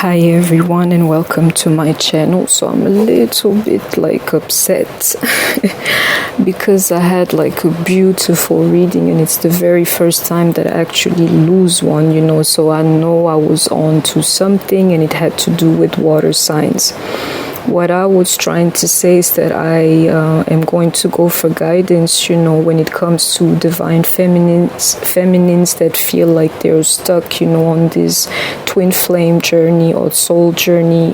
Hi everyone and welcome to my channel. So I'm a little bit upset because I had a beautiful reading and it's the very first time that I actually lose one, so I know I was on to something and it had to do with water signs. What I was trying to say is that I am going to go for guidance, when it comes to divine feminines that feel like they're stuck, on this twin flame journey or soul journey,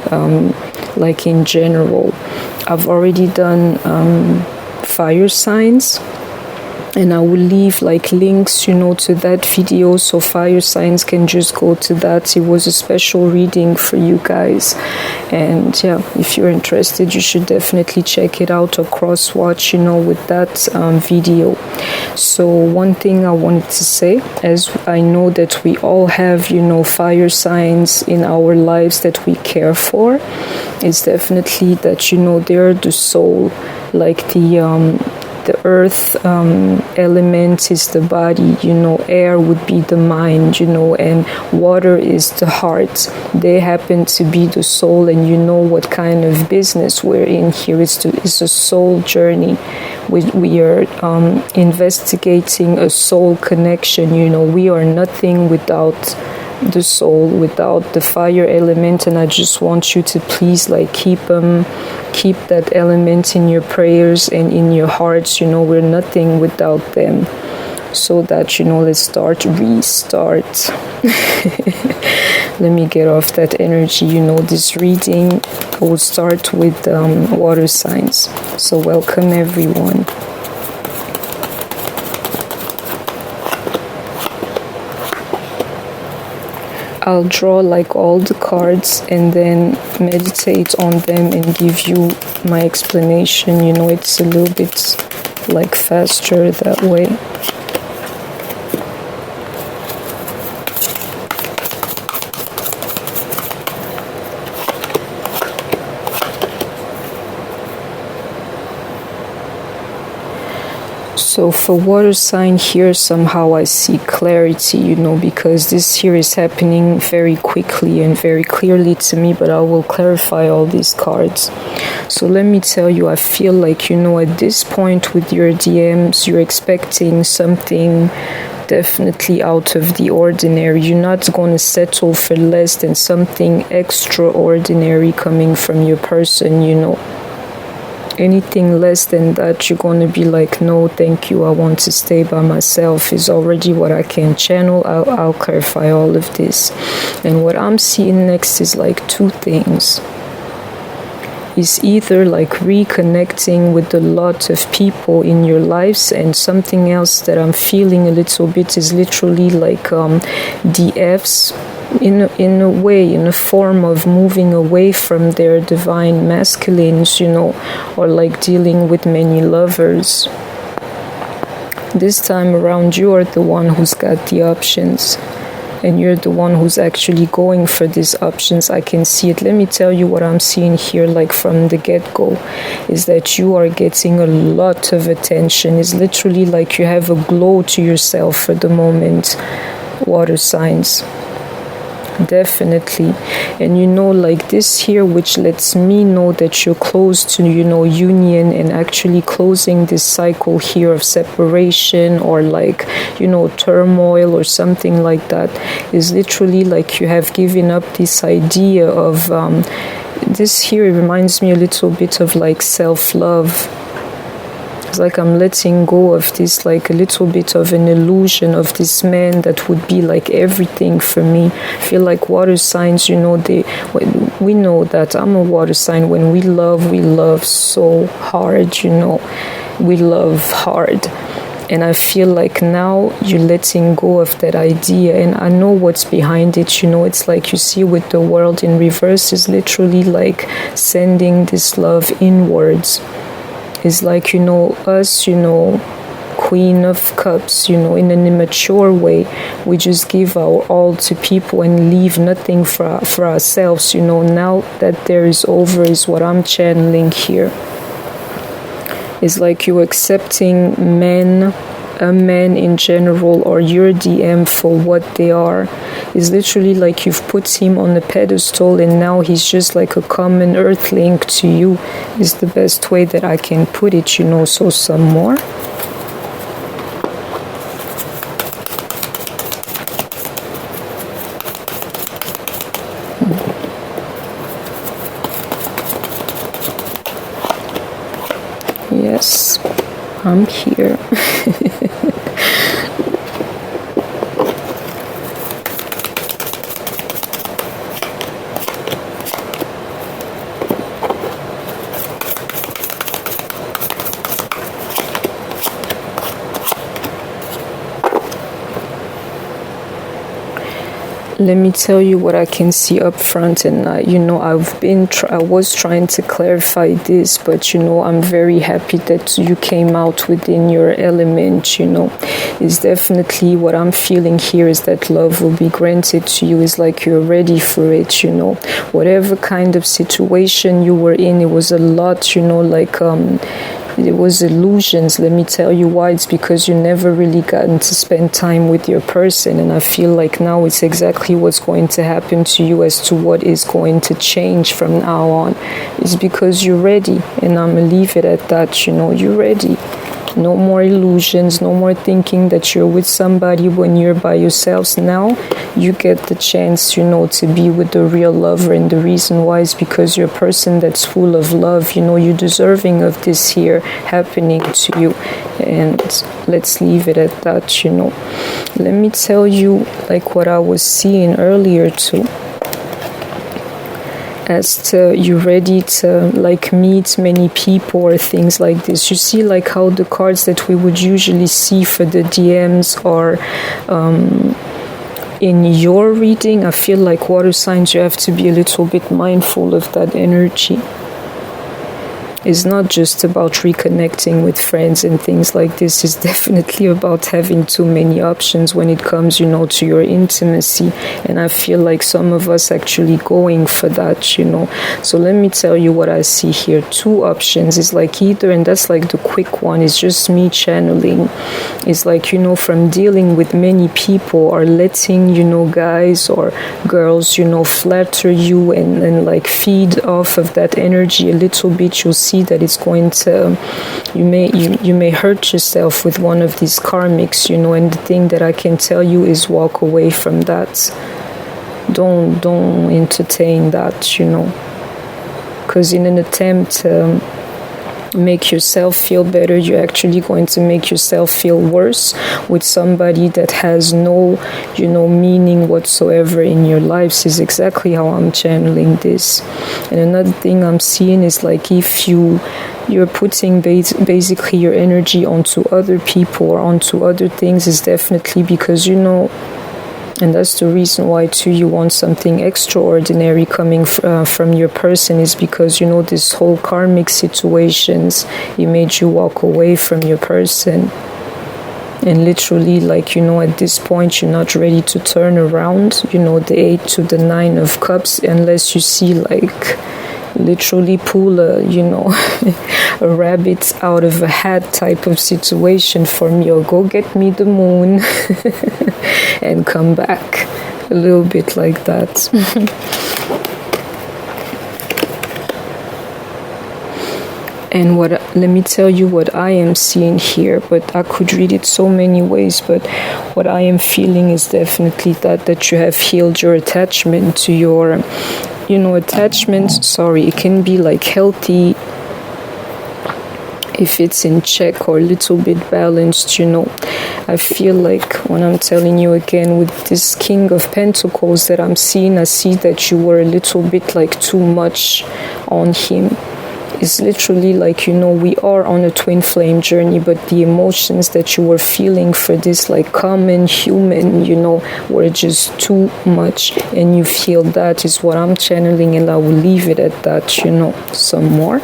in general. I've already done fire signs. And I will leave links, to that video, so fire signs can just go to that. It was a special reading for you guys, and yeah, if you're interested, you should definitely check it out or cross watch, with that video. So one thing I wanted to say, as I know that we all have, fire signs in our lives that we care for, is definitely that they're the soul, the earth element is the body, air would be the mind, and water is the heart. They happen to be the soul, and what kind of business we're in here is a soul journey. We are investigating a soul connection, we are nothing without the soul, without the fire element, and I just want you to please keep that element in your prayers and in your hearts. We're nothing without them, so that let's restart. Let me get off that energy. This reading I will start with water signs. So welcome everyone. I'll draw all the cards and then meditate on them and give you my explanation. It's a little bit faster that way. So for water sign here, somehow I see clarity, because this here is happening very quickly and very clearly to me, but I will clarify all these cards. So let me tell you, I feel at this point with your DMs, you're expecting something definitely out of the ordinary. You're not going to settle for less than something extraordinary coming from your person, Anything less than that, you're going to be no, thank you, I want to stay by myself, is already what I can channel. I'll clarify all of this. And what I'm seeing next is two things. Is either reconnecting with a lot of people in your lives, and something else that I'm feeling a little bit is literally DFs, in a way, in a form of moving away from their divine masculines, or dealing with many lovers. This time around, you are the one who's got the options, and you're the one who's actually going for these options. I can see it. Let me tell you what I'm seeing here, from the get-go, is that you are getting a lot of attention. It's literally you have a glow to yourself for the moment, water signs. Definitely. And this here, which lets me know that you're close to union and actually closing this cycle here of separation or turmoil or something like that, is literally you have given up this idea of this here. It reminds me a little bit of self-love. It's I'm letting go of this, a little bit of an illusion of this man that would be everything for me. I feel water signs, we know that I'm a water sign. When we love so hard, we love hard. And I feel now you're letting go of that idea, and I know what's behind it. It's you see with the world in reverse is literally sending this love inwards. Is us, Queen of Cups, in an immature way. We just give our all to people and leave nothing for ourselves. Now that there is over is what I'm channeling here. It's you're accepting men a man in general or your DM for what they are. It's literally like you've put him on a pedestal and now he's just like a common earthling to you, is the best way that I can put it, you know. So some more. Yes, I'm here. Let me tell you what I can see up front, and you know, I was trying to clarify this, but you know, I'm very happy that you came out within your element. You know, it's definitely what I'm feeling here is that love will be granted to you. It's like you're ready for it. You know, whatever kind of situation you were in, it was a lot. You know, like it was illusions. Let me tell you why. It's because you never really gotten to spend time with your person, and I feel like now it's exactly what's going to happen to you as to what is going to change from now on. It's because you're ready, and I'm gonna leave it at that. You know, you're ready. No more illusions, no more thinking that you're with somebody when you're by yourselves. Now you get the chance, you know, to be with the real lover, and the reason why is because you're a person that's full of love. You know, you're deserving of this here happening to you, and let's leave it at that. You know, let me tell you like what I was seeing earlier too, as to you ready to like meet many people or things like this. You see like how the cards that we would usually see for the DMs are in your reading. I feel like water signs, you have to be a little bit mindful of that energy. It's not just about reconnecting with friends and things like this. It's definitely about having too many options when it comes, you know, to your intimacy. And I feel like some of us actually going for that, you know. So let me tell you what I see here. Two options is like either, and that's like the quick one, is just me channeling. It's like, you know, from dealing with many people or letting, you know, guys or girls, you know, flatter you and like feed off of that energy a little bit. You'll see that it's going to, you may hurt yourself with one of these karmics, you know. And the thing that I can tell you is walk away from that. Don't entertain that, you know, because in an attempt to make yourself feel better, you're actually going to make yourself feel worse with somebody that has no, you know, meaning whatsoever in your lives. Is exactly how I'm channeling this. And another thing I'm seeing is like if you're putting basically your energy onto other people or onto other things, is definitely because, you know, and that's the reason why too you want something extraordinary coming from your person, is because, you know, this whole karmic situations, it made you walk away from your person. And literally, like, you know, at this point you're not ready to turn around, you know, the 8 to the 9 of cups, unless you see like literally pull a, you know, a rabbit out of a hat type of situation for me, or go get me the moon and come back, a little bit like that. And let me tell you what I am seeing here, but I could read it so many ways, but what I am feeling is definitely that you have healed your attachment to your, you know, it can be like healthy if it's in check or a little bit balanced, you know. I feel like when I'm telling you again with this King of Pentacles that I'm seeing, I see that you were a little bit like too much on him. It's literally like, you know, we are on a twin flame journey, but the emotions that you were feeling for this like common human, you know, were just too much, and you feel that is what I'm channeling, and I will leave it at that, you know. Some more.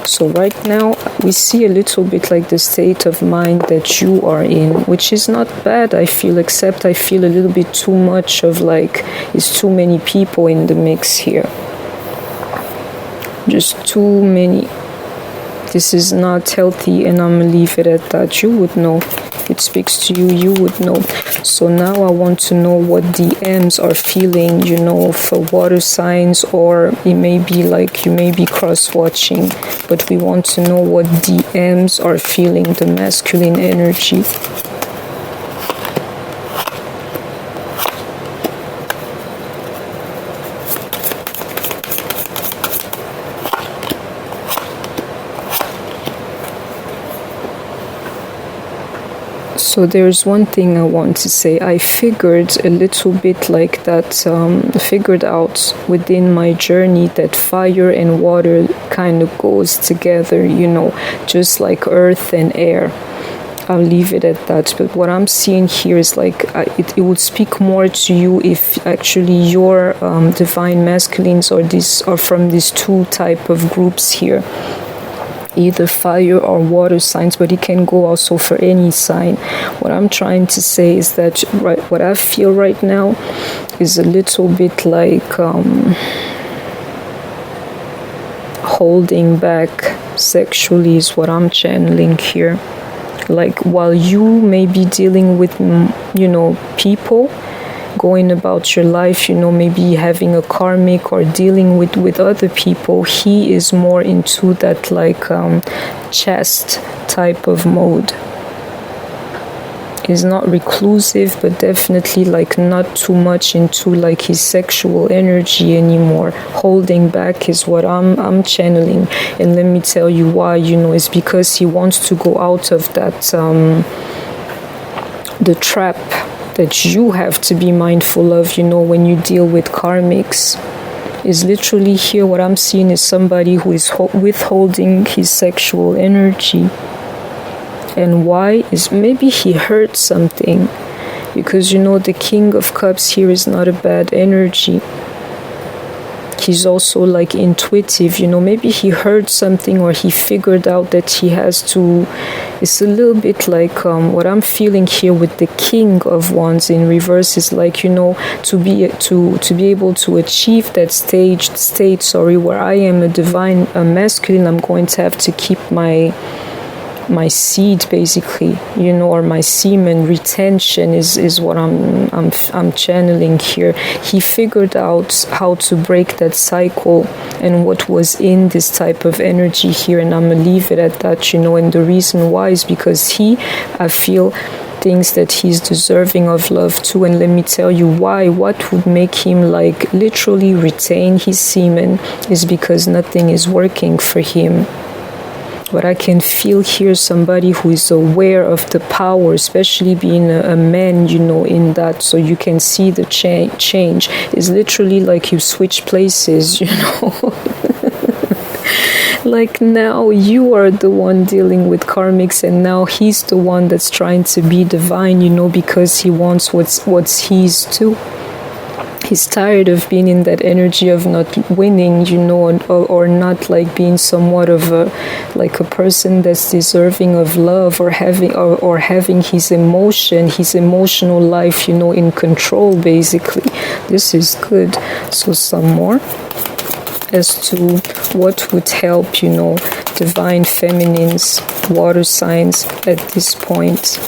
So right now we see a little bit like the state of mind that you are in, which is not bad, I feel, except I feel a little bit too much of like, it's too many people in the mix here. Just too many. This is not healthy, and I'm gonna leave it at that. You would know. if it speaks to you, you would know. So now I want to know what DMs are feeling, for water signs, or it may be like you may be cross-watching, but we want to know what DMs are feeling, the masculine energy. So there's one thing I want to say. I figured a little bit like that, figured out within my journey that fire and water kind of goes together, just like earth and air. I'll leave it at that. But what I'm seeing here is like it would speak more to you if actually your divine masculines are from these two type of groups here. Either fire or water signs, but it can go also for any sign. What I'm trying to say is that what I feel right now is a little bit like holding back sexually is what I'm channeling here. Like while you may be dealing with, people, going about your life, maybe having a karmic or dealing with other people, he is more into that like chest type of mode. He's not reclusive, but definitely like not too much into like his sexual energy anymore. Holding back is what I'm channeling, and let me tell you why. It's because he wants to go out of that the trap that you have to be mindful of, when you deal with karmics. Is literally here what I'm seeing is somebody who is withholding his sexual energy. And why? Is maybe he hurt something. Because the King of Cups here is not a bad energy. He's also like intuitive, maybe he heard something or he figured out that he has to. It's a little bit like what I'm feeling here with the King of Wands in reverse is like, to be able to achieve that state, where I am a masculine, I'm going to have to keep my seed basically, or my semen retention is what I'm channeling here. He figured out how to break that cycle and what was in this type of energy here, and I'm gonna leave it at that, and the reason why is because I feel thinks that he's deserving of love too, and let me tell you why. What would make him like literally retain his semen is because nothing is working for him. But I can feel here somebody who is aware of the power, especially being a man, in that. So you can see the change. It's literally like you switch places, Like now you are the one dealing with karmics, and now he's the one that's trying to be divine, because he wants what's his too. He's tired of being in that energy of not winning, or not like being somewhat of a person that's deserving of love, or having his emotional life, in control basically. This is good. So some more as to what would help, divine feminines, water signs at this point.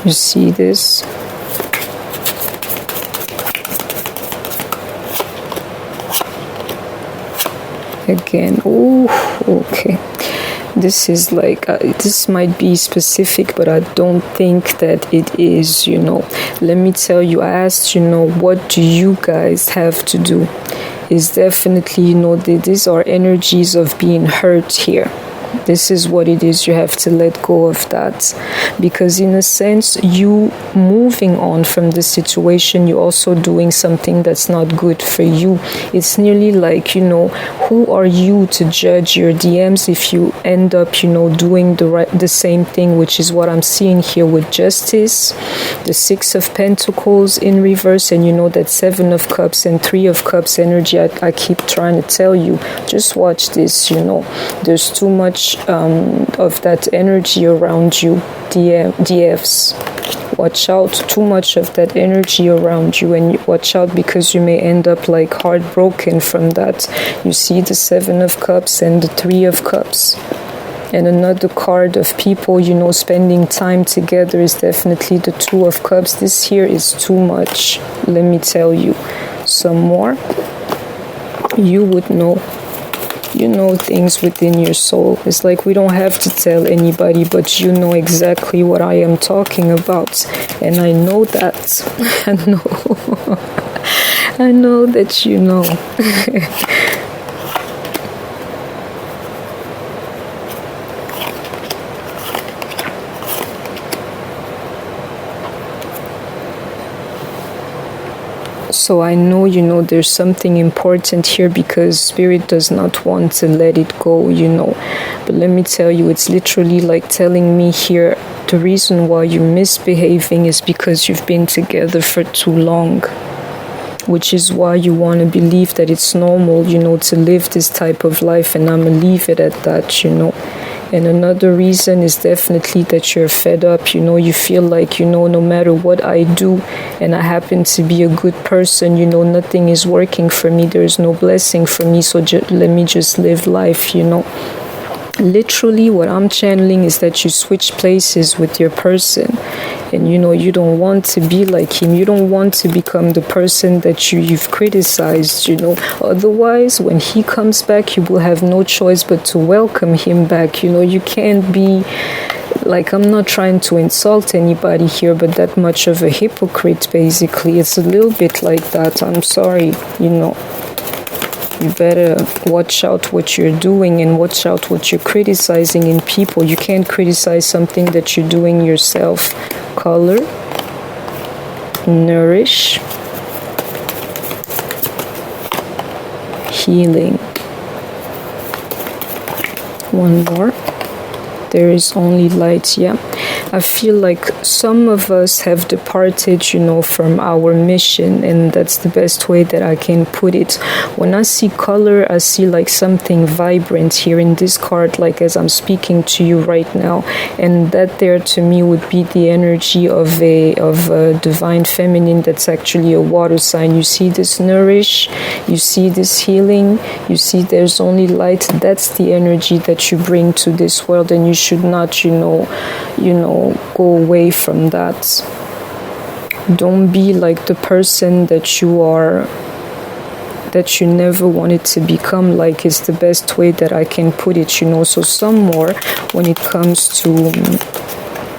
You see this? Again, okay. This is like, this might be specific, but I don't think that it is, Let me tell you, I asked, what do you guys have to do? Is definitely, these are energies of being hurt here. This is what it is. You have to let go of that, because in a sense, you moving on from the situation, you're also doing something that's not good for you. It's nearly like, who are you to judge your DMs if you end up, doing the same thing, which is what I'm seeing here with Justice, the Six of Pentacles in reverse, and that Seven of Cups and Three of Cups energy. I keep trying to tell you, just watch this. There's too much of that energy around you, DFs. Watch out, too much of that energy around you, and watch out because you may end up like heartbroken from that. You see the Seven of Cups and the Three of Cups. And another card of people, spending time together is definitely the Two of Cups. This here is too much. Let me tell you some more. You would know. You know things within your soul. It's like we don't have to tell anybody, but you know exactly what I am talking about. And I know that. I know. I know that you know. So I know, there's something important here because Spirit does not want to let it go, But let me tell you, it's literally like telling me here, the reason why you're misbehaving is because you've been together for too long. Which is why you want to believe that it's normal, to live this type of life. And I'm going to leave it at that, And another reason is definitely that you're fed up. You feel like, no matter what I do, and I happen to be a good person, nothing is working for me. There's no blessing for me. So let me just live life, Literally, what I'm channeling is that you switch places with your person. And, you don't want to be like him. You don't want to become the person that you've criticized, Otherwise, when he comes back, you will have no choice but to welcome him back. You can't be like, I'm not trying to insult anybody here, but that much of a hypocrite, basically. It's a little bit like that. I'm sorry, You better watch out what you're doing and watch out what you're criticizing in people. You can't criticize something that you're doing yourself. Color, nourish, healing. One more. There is only light, yeah. I feel like some of us have departed, from our mission, and that's the best way that I can put it. When I see color, I see like something vibrant here in this card, like as I'm speaking to you right now, and that there to me would be the energy of a divine feminine that's actually a water sign. You see this nourish, you see this healing, you see there's only light. That's the energy that you bring to this world, and you should not, go away from that. Don't be like the person that you are, that you never wanted to become, like, is the best way that I can put it, So some more when it comes to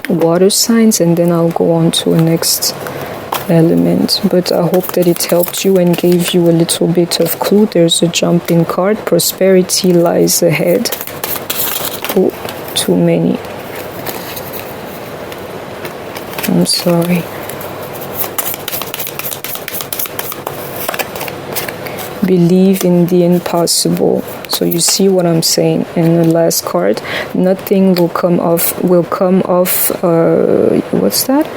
water signs, and then I'll go on to a next element. But I hope that it helped you and gave you a little bit of clue. There's a jumping card. Prosperity lies ahead. Oh, too many. I'm sorry. Believe in the impossible. So you see what I'm saying. And the last card, nothing will come off. What's that?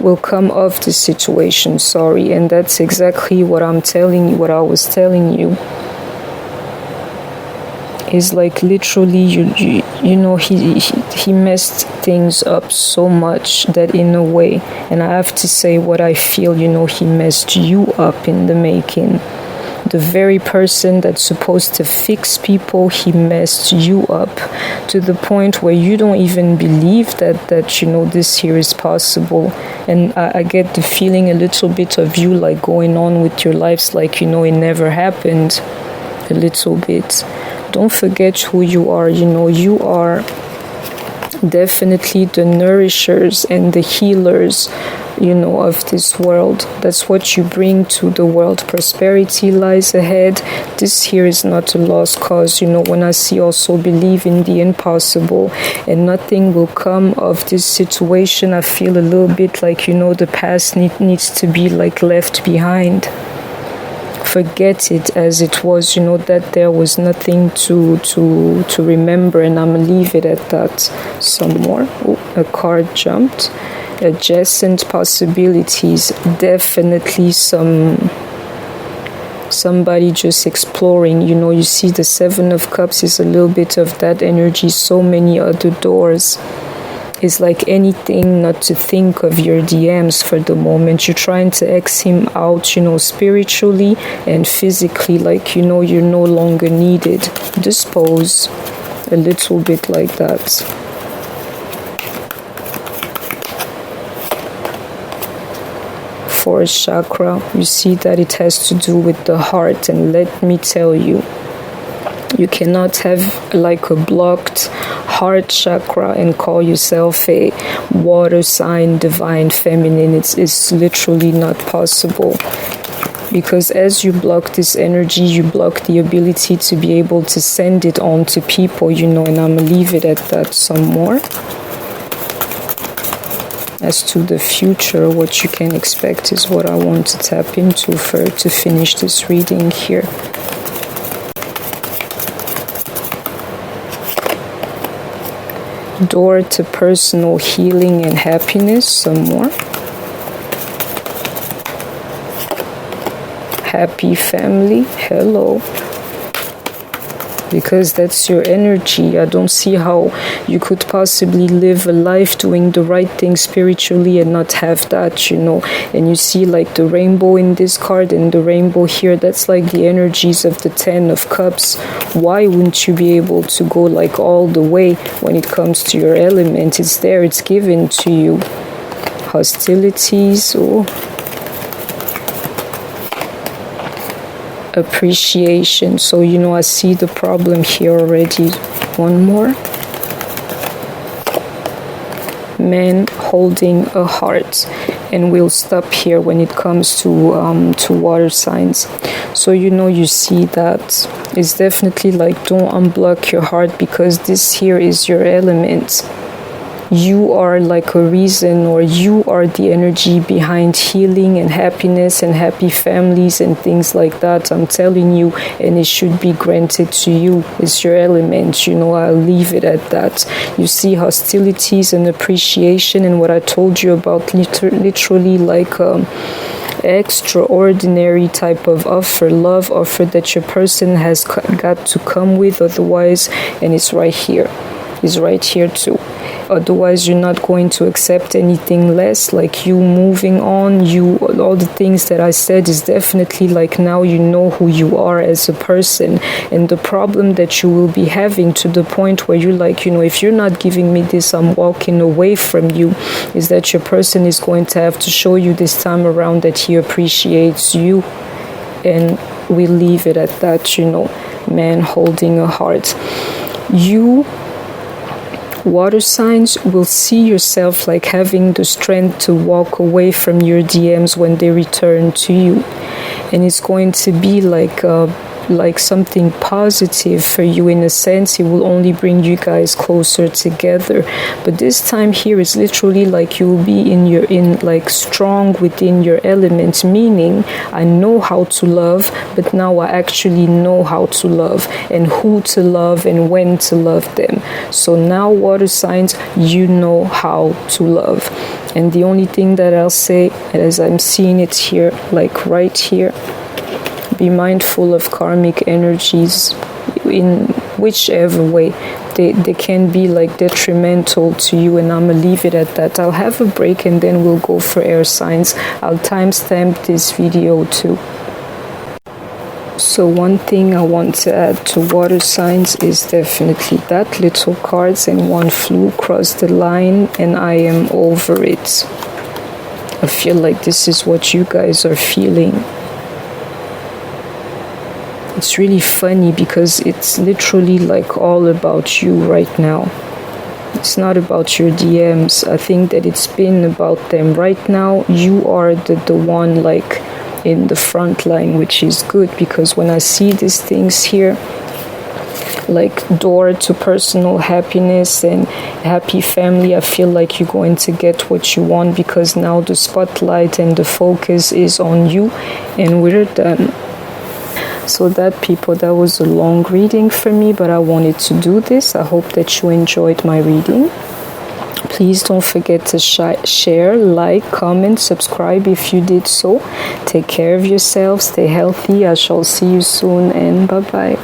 Will come of the situation. Sorry, and that's exactly what I'm telling you. What I was telling you. Is like literally he messed things up so much that in a way, and I have to say what I feel, he messed you up in the making. The very person that's supposed to fix people, he messed you up to the point where you don't even believe that this here is possible. And I get the feeling a little bit of you like going on with your lives like it never happened, a little bit. Don't forget who you are. You are definitely the nourishers and the healers, of this world. That's what you bring to the world. Prosperity lies ahead. This here is not a lost cause. When I see also believe in the impossible and nothing will come of this situation, I feel a little bit like, the past needs to be like left behind. Forget it as it was, that there was nothing to remember, and I'm gonna leave it at that. Some more. A card jumped. Adjacent possibilities. Definitely somebody just exploring. You see the Seven of Cups is a little bit of that energy. So many other doors. It's like anything not to think of your DMs for the moment. You're trying to X him out, spiritually and physically, like, you're no longer needed. Dispose. a little bit like that. Fourth chakra, you see that it has to do with the heart, and let me tell you, you cannot have like a blocked heart chakra and call yourself a water sign, divine feminine. It's literally not possible, because as you block this energy, you block the ability to be able to send it on to people, and I'm gonna leave it at that some more. As to the future, what you can expect is what I want to tap into to finish this reading here. Door to personal healing and happiness, some more. Happy family, hello. Because that's your energy. I don't see how you could possibly live a life doing the right thing spiritually and not have that, And you see like the rainbow in this card and the rainbow here, that's like the energies of the 10 of Cups. Why wouldn't you be able to go like all the way when it comes to your element? It's there, it's given to you. Hostilities, appreciation. So I see the problem here already. One more. Man holding a heart, and we'll stop here when it comes to water signs. So you see that it's definitely like, don't unblock your heart, because this here is your element. You are like a reason, or you are the energy behind healing and happiness and happy families and things like that. I'm telling you, and it should be granted to you. It's your element, I'll leave it at that. You see hostilities and appreciation, and what I told you about literally like extraordinary type of offer, love offer that your person has got to come with, otherwise, and it's right here. It's right here too. Otherwise, you're not going to accept anything less. Like you moving on, all the things that I said is definitely like, now you know who you are as a person. And the problem that you will be having, to the point where you're like, if you're not giving me this, I'm walking away from you, is that your person is going to have to show you this time around that he appreciates you. And we leave it at that, man holding a heart. You water signs will see yourself like having the strength to walk away from your DMs when they return to you, and it's going to be like something positive for you. In a sense, it will only bring you guys closer together. But this time here is literally like you will be like strong within your element, meaning I know how to love, but now I actually know how to love and who to love and when to love them. So now water signs, you know how to love. And the only thing that I'll say, as I'm seeing it here, like right here, be mindful of karmic energies in whichever way. They can be like detrimental to you, and I'm gonna leave it at that. I'll have a break and then we'll go for air signs. I'll timestamp this video too. So one thing I want to add to water signs is definitely that little cards, and one flew across the line and I am over it. I feel like this is what you guys are feeling. It's really funny because it's literally like all about you right now. It's not about your DMs. I think that it's been about them. Right now, you are the one like in the front line, which is good, because when I see these things here, like door to personal happiness and happy family, I feel like you're going to get what you want, because now the spotlight and the focus is on you, and we're done. So that, people, that was a long reading for me, but I wanted to do this. I hope that you enjoyed my reading. Please don't forget to share, like, comment, subscribe if you did so. Take care of yourself, stay healthy. I shall see you soon, and bye-bye.